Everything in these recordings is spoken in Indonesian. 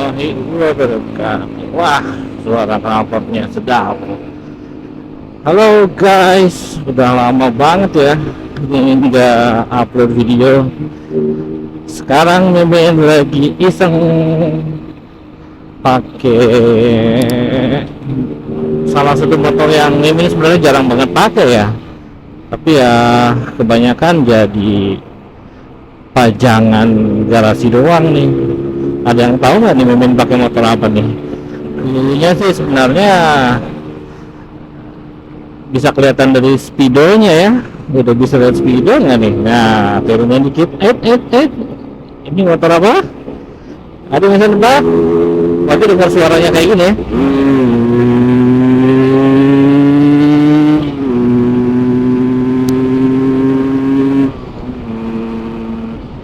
warahmatullahi wabarakatuh. Wah, suara knalpotnya sedap. Halo guys, udah lama banget ya ini nggak upload video. Sekarang Mimin lagi iseng pakai salah satu motor yang Mimin sebenarnya jarang banget pakai ya. Tapi ya kebanyakan jadi pajangan garasi doang nih. Ada yang tahu nggak nih Mimin pakai motor apa nih? Dulunya sih sebenarnya bisa kelihatan dari speedonya ya. Udah bisa lihat speedo nggak nih? Nah, turunin dikit. Ini motor apa? Ada yang bisa nebak? Berarti dengar suaranya kayak gini ya.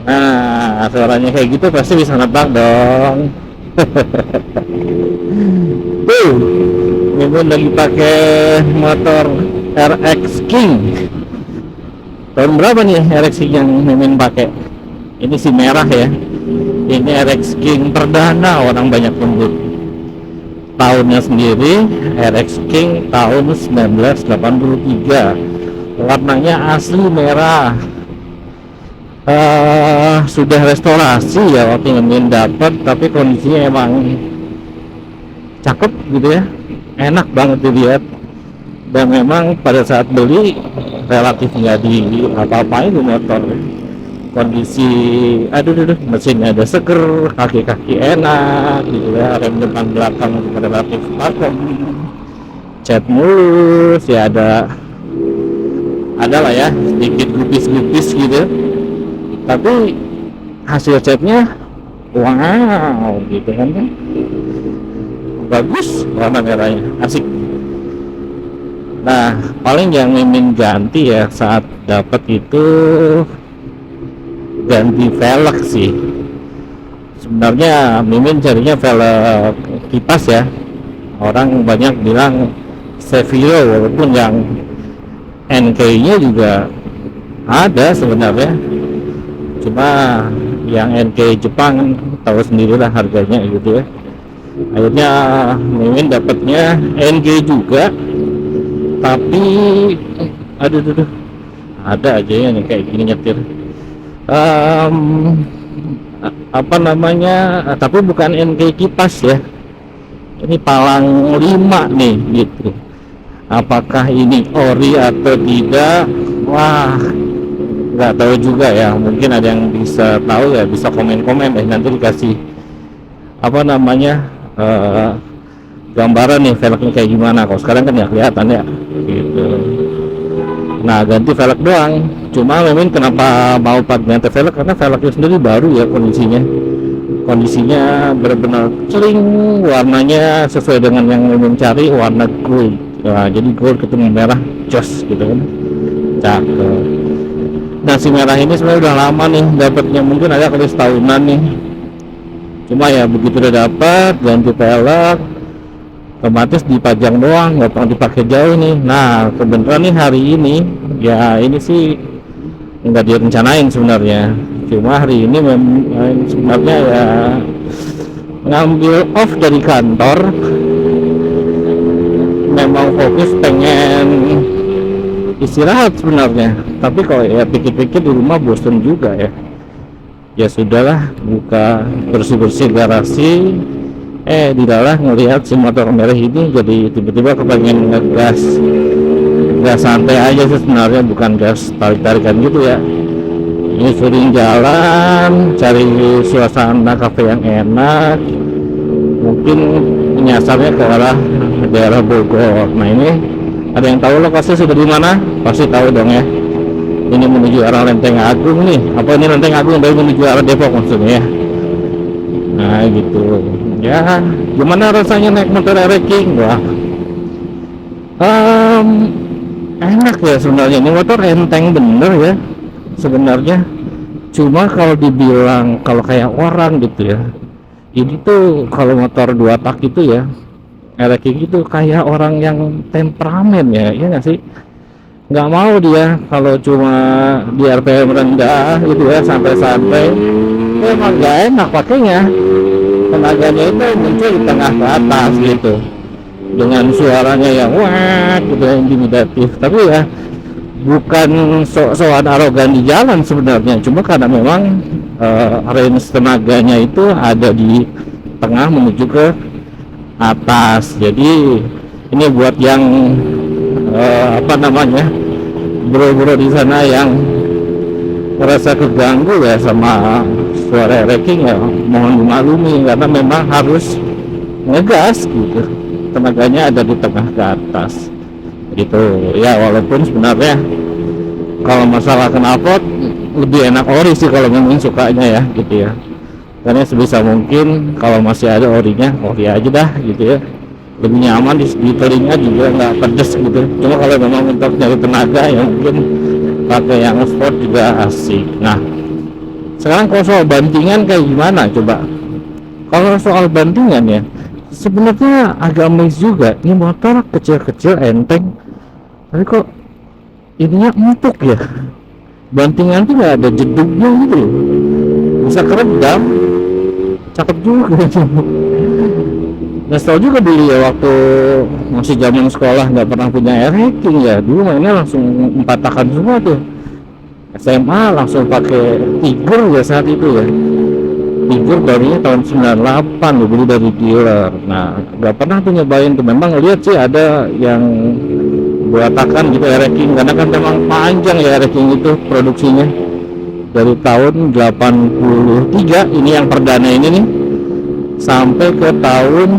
Nah, suaranya kayak gitu pasti bisa nebak dong. Tuh, Mimin lagi pakai motor RX King. Tahun berapa nih RX King yang Mimin pakai? Ini si merah ya. Ini RX King perdana, orang banyak nyebut. Tahunnya sendiri RX King tahun 1983. Warnanya asli merah. Sudah restorasi ya waktu Mimin dapat, tapi kondisinya emang cakep gitu ya, enak banget dilihat. Dan memang pada saat beli relatif nggak di apa-apain di motor. Kondisi aduh mesinnya ada seger, kaki-kaki enak gitu ya, rem depan belakang juga relatif pakem, cat mulus ya, ada lah ya sedikit gubis-gubis gitu, tapi hasil catnya wow gitu kan, bagus warna merahnya, asik. Nah, paling yang Mimin ganti ya saat dapat itu ganti velg sih. Sebenarnya Mimin carinya velg kipas ya. Orang banyak bilang Seviro, walaupun yang NK-nya juga ada sebenarnya. Cuma yang NK Jepang tahu sendirilah harganya gitu ya. Akhirnya Mimin dapatnya NG juga, tapi aduh ada aja ya nih kayak gini nyetir. Apa namanya, tapi bukan NK kipas ya, ini palang 5 nih gitu. Apakah ini ori atau tidak? Wah, nggak tahu juga ya, mungkin ada yang bisa tahu ya, bisa komen-komen deh, nanti dikasih apa namanya gambaran nih velgnya kayak gimana. Kalau sekarang kan ya kelihatan ya gitu. Nah, ganti velg doang. Cuma Mimin kenapa mau ganti velg, karena velgnya sendiri baru ya, kondisinya benar-benar celing, warnanya sesuai dengan yang Mimin cari, warna gold. Nah, jadi gold ketemu merah, jos gitu kan, cakep. Nah, si merah ini sebenarnya udah lama nih dapatnya, mungkin ada kali setahunan nih. Cuma ya begitu udah dapat ganti velg, otomatis dipajang doang, nggak pernah dipakai jauh nih. Nah, kebetulan nih hari ini ya, ini sih nggak direncanain sebenarnya, cuma hari ini sebenarnya ya ngambil off dari kantor, memang fokus pengen istirahat sebenarnya. Tapi kalau ya pikir-pikir di rumah bosen juga ya, ya sudahlah, buka bersih-bersih garasi. Di dalam ngelihat si motor merah ini, jadi tiba-tiba kepengen ngegas, gas santai aja sih sebenarnya, bukan gas tarik-tarikan gitu ya. Ini sering jalan cari suasana kafe yang enak, mungkin nyasarnya ke arah daerah Bogor. Nah, ini ada yang tahu lokasi sudah di mana? Pasti tahu dong ya. Ini menuju arah Lenteng Agung nih. Apa ini Lenteng Agung dari menuju arah Depok maksudnya ya? Nah gitu ya. Gimana rasanya naik motor RX King? Wah, enak ya sebenarnya. Ini motor enteng bener ya sebenarnya. Cuma kalau dibilang kalau kayak orang gitu ya, ini tuh kalau motor 2 tak itu ya, RX King itu kayak orang yang temperamen ya, iya nggak sih? Nggak mau dia kalau cuma di RPM rendah gitu ya, santai-santai, emang nggak enak pakainya. tenaganya itu muncul di tengah ke atas gitu, dengan suaranya yang wah gitu, yang intimidatif. Tapi ya bukan sok-sokan arogan di jalan sebenarnya, cuma karena memang range tenaganya itu ada di tengah menuju ke atas. Jadi ini buat yang apa namanya, bro-bro di sana yang merasa keganggu ya sama suara wrecking, ya mohon dimaklumi karena memang harus ngegas gitu, tenaganya ada di tengah ke atas gitu ya. Walaupun sebenarnya kalau masalah knalpot lebih enak ori sih kalau memang sukanya ya gitu ya, karena sebisa mungkin kalau masih ada orinya, ori aja dah gitu ya, lebih nyaman di telinga juga nggak pedes gitu. Cuma kalau memang untuk nyari tenaga ya mungkin pakai yang sport juga asik. Nah sekarang kalau soal bantingan kayak gimana coba? Kalau soal bantingan ya sebenarnya agak amazed juga, ini motor kecil-kecil enteng tapi kok ininya empuk ya, bantingan tuh nggak ada jeduknya gitu loh, bisa keredam, cakep juga. Nyesel juga dulu ya waktu masih zaman sekolah nggak pernah punya air hacking ya, dulu mainnya langsung 4 takan semua tuh. SMA langsung pakai Tiger ya saat itu ya, Tiger barunya tahun 98 loh, beli dari dealer. Nah nggak pernah tuh nyobain tuh, memang lihat sih ada yang beratakan gitu air hacking, karena kan memang panjang ya air hacking itu produksinya dari tahun 83, ini yang perdana ini nih, sampai ke tahun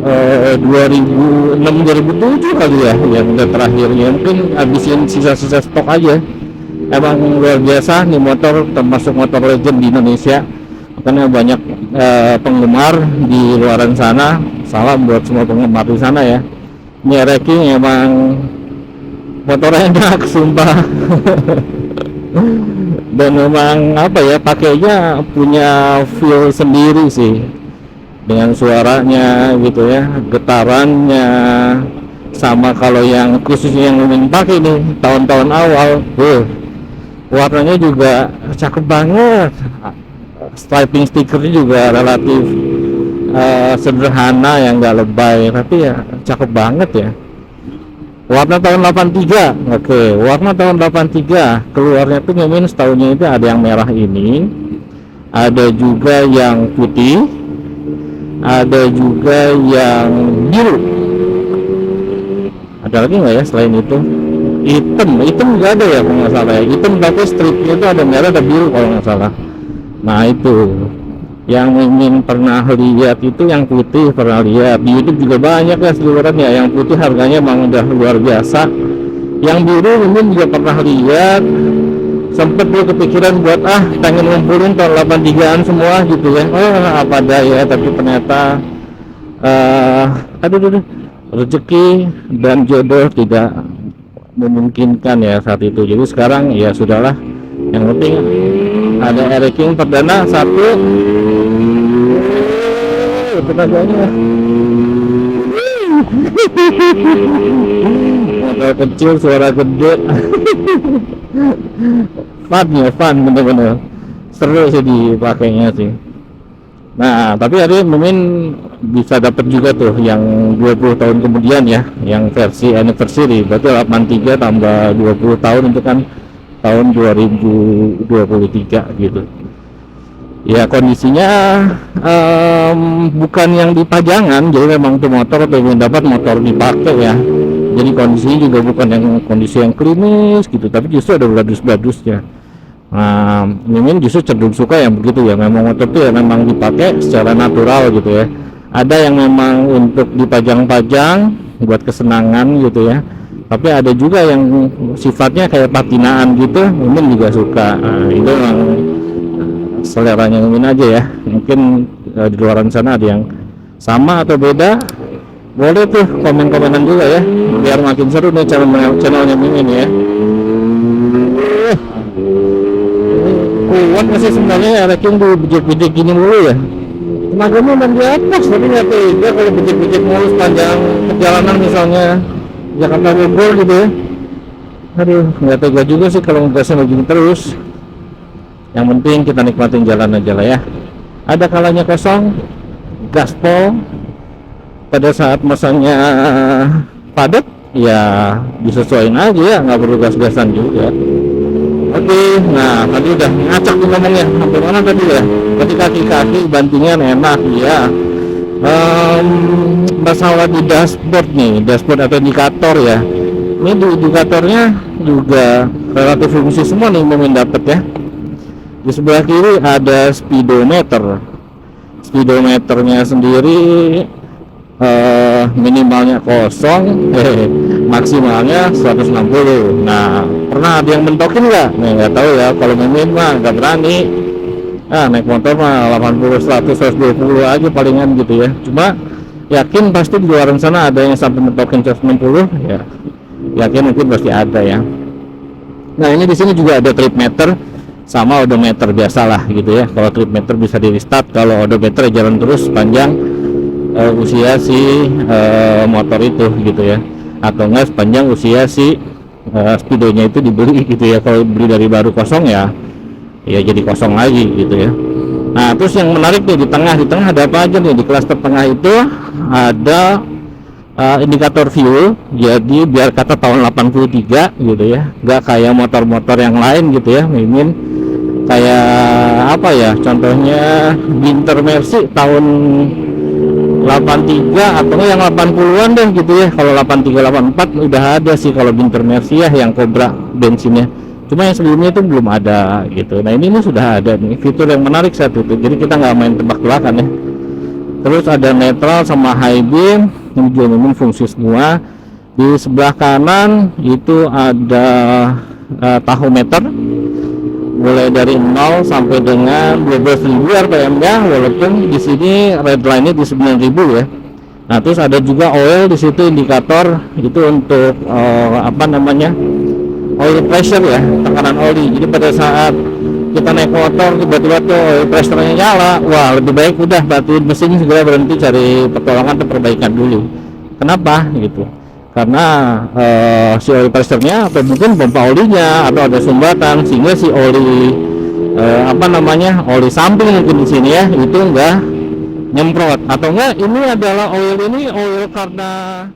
2006-2007 kali ya yang udah terakhir ya, mungkin habisin sisa-sisa stok aja. Emang luar biasa nih motor, termasuk motor legend di Indonesia, karena banyak penggemar di luaran sana. Salam buat semua penggemar di sana ya. Ini wrecking emang motor enak sumpah. Dan memang apa ya, pakainya punya feel sendiri sih, dengan suaranya gitu ya, getarannya. Sama kalau yang khususnya yang ingin pakai nih tahun-tahun awal, warnanya juga cakep banget, striping stikernya juga relatif sederhana, yang nggak lebay tapi ya cakep banget ya. Warna tahun 83, oke, warna tahun 83 keluarnya tuh Mimin setahunnya itu ada yang merah ini, ada juga yang putih, ada juga yang biru. Ada lagi nggak ya selain itu? Hitam nggak ada ya kalau nggak salah ya, hitam tapi stripnya itu ada merah ada biru kalau nggak salah. Nah itu yang ingin pernah lihat, itu yang putih pernah lihat di YouTube juga banyak ya seluruhan ya. Yang putih harganya emang udah luar biasa, yang biru mungkin juga pernah lihat, sempet gue kepikiran buat pengen ngumpulin tahun 83an semua gitu ya, apa daya, tapi ternyata rezeki dan jodoh tidak memungkinkan ya saat itu. Jadi sekarang ya sudahlah, yang penting ada air hacking perdana satu, tenaganya motor kecil suara gede. fun bener-bener seru sih dipakainya sih. Nah tapi hari mungkin bisa dapat juga tuh yang 20 tahun kemudian ya, yang versi anniversary, berarti 83 tambah 20 tahun itu kan tahun 2023 gitu ya. Kondisinya bukan yang dipajangan, jadi memang tuh motor pengen dapat motor dipakai ya, jadi kondisinya juga bukan yang kondisi yang klinis gitu, tapi justru ada badus-badusnya. Nah Mimin justru cenderung suka yang begitu ya, memang motor tuh ya memang dipakai secara natural gitu ya. Ada yang memang untuk dipajang-pajang buat kesenangan gitu ya, tapi ada juga yang sifatnya kayak patinaan gitu, Mimin juga suka. Nah, itu memang seleranya Mimin aja ya, mungkin di luaran sana ada yang sama atau beda, boleh tuh komen-komenan juga ya, biar makin seru nih channelnya Mimin ya. Kuat masih sebenarnya ya, wrecking di bijak-bijak gini mulu ya, tenaganya dan di atas, tapi nggak tega kalau bijak-bijak mulu sepanjang perjalanan misalnya Jakarta Bogor gitu ya. Aduh nggak tega juga sih kalau ngegasnya begini terus. Yang penting kita nikmatin jalan aja lah ya, ada kalanya kosong, gaspol pada saat masanya padat, ya disesuaikan aja ya, nggak perlu gas-gasan juga. Oke, nah tadi udah ngacak tuh ngomongnya sampai mana tadi ya? Tadi kaki-kaki bantingan enak ya. Masalah di dashboard nih, dashboard atau indikator ya. Ini di indikatornya juga relatif fungsi semua nih momen dapat ya. Di sebelah kiri ada speedometer. Speedometernya sendiri minimalnya kosong, maksimalnya 160. Nah, pernah ada yang mentokin nggak? Nih nggak tahu ya. Kalau mimin mah nggak berani. Naik motor mah 80, 100, 120 aja palingan gitu ya. Cuma yakin pasti di luar sana ada yang sampai mentokin 160 ya. Yakin mungkin pasti ada ya. Nah, ini di sini juga ada trip meter sama odometer biasalah gitu ya. Kalau trip meter bisa di restart, kalau odometer jalan terus sepanjang usia si motor itu gitu ya, atau enggak sepanjang usia si speedonya itu dibeli gitu ya. Kalau beli dari baru kosong ya jadi kosong lagi gitu ya. Nah, terus yang menarik nih di tengah ada apa aja nih? Di klaster tengah itu ada indikator fuel, jadi biar kata tahun 83 gitu ya, nggak kayak motor-motor yang lain gitu ya. Mimin kayak apa ya, contohnya Winter Mercy tahun 83 atau yang 80-an deh gitu ya. Kalau 83 84 udah ada sih kalau Winter Mercy ya, yang Cobra bensinnya. Cuma yang sebelumnya itu belum ada gitu. Nah, ini sudah ada nih fitur yang menarik saat itu. Jadi kita nggak main tebak-tebakan ya. Terus ada netral sama high beam, ini juga memang fungsi semua. Di sebelah kanan itu ada tachometer, mulai dari 0 sampai dengan 12.000 RPM ya, walaupun di sini red line-nya di 9.000 ya. Nah, terus ada juga oil di situ, indikator itu untuk apa namanya, oil pressure ya, tekanan oli. Jadi pada saat kita naik motor tiba-tiba tuh oil pressure-nya nyala, wah lebih baik udah matiin mesin, segera berhenti cari pertolongan atau perbaikan dulu. Kenapa gitu? Karena si oil pressure-nya atau mungkin pompa olinya atau ada sumbatan, sehingga si oli apa namanya, oli samping mungkin di sini ya, itu enggak nyemprot. Atau enggak ini adalah oil karena